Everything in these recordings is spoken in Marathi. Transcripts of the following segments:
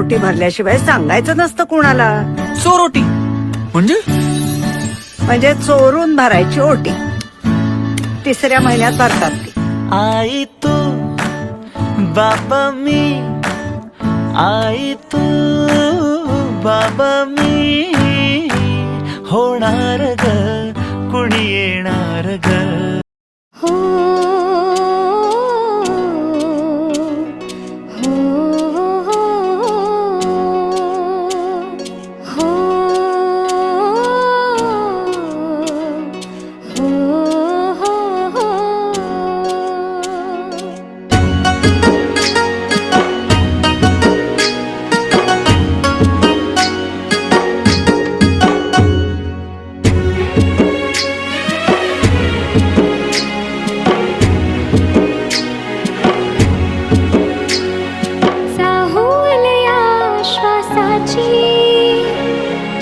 ओटी भरल्याशिवाय सांगायचं नसतं कुणाला. चोरोटी म्हणजे? म्हणजे चोरून भरायची ओटी. 3ऱ्या महिन्यात भरतात ती. आई तू बाबा मी, आई तू बाबा मी, होणार ग कुणी येणार ग. हो हो हो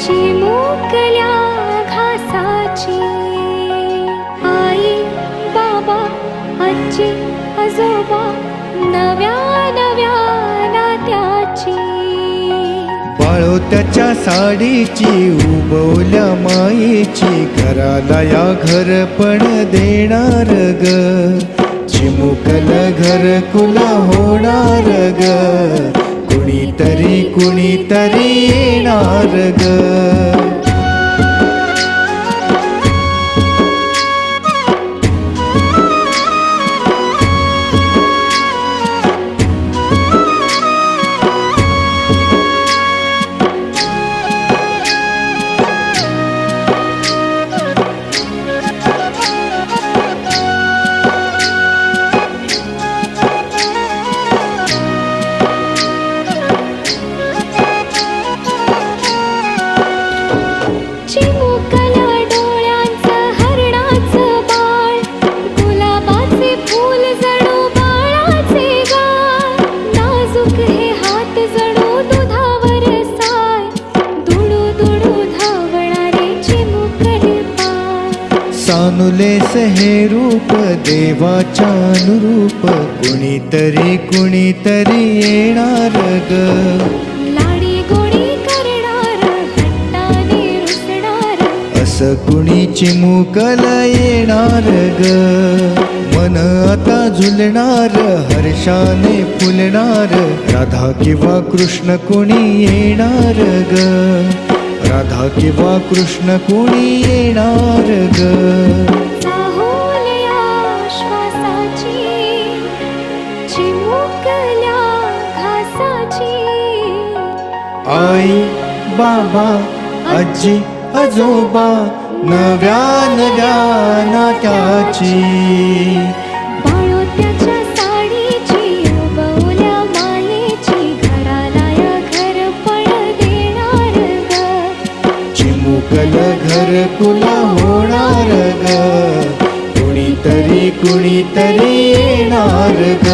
चिमुकल्या घासाची, आई बाबा आजी आजोबा नव्या नव्या नात्याची. बाळोत्याच्या साडीची उबवल्या मायेची, घराला या घरपण देणार ग. चिमुकल घरकुला होणार ग. कुणीतरी कुणीतरी येणार ग. चिमुकल्या डोळ्यांचं हरणाचं बाळ, गुलाबाचे फूल जणू बाळाचे गाल. नाजूक हे हात जणू दुधावर साय, दुडू दुडू धावणारे चिमुकले पाय. सानुलेस हे रूप देवाच्या अनुरूप, कुणीतरी कुणीतरी येणार ग. लाडी गोडी करणार हट्टाने रुसणार, असं कुणी चिमुकल येणार ग. मन आता झुलणार हर्षाने फुलणार, राधा किंवा कृष्ण कुणी येणार ग. राधा किंवा कृष्ण कुणी येणार ग. चाहुल्या श्वासाची, चिमुकल्या घासाची. आई बाबा आजी आजोबा नव्या नव्या नात्याची. बाळोत्याच्या साडीची उबवल्या मायेची, घराला या घरपण देणार ग. चिमुकल घरकुला होणार ग. कुणीतरी कुणीतरी येणार ग.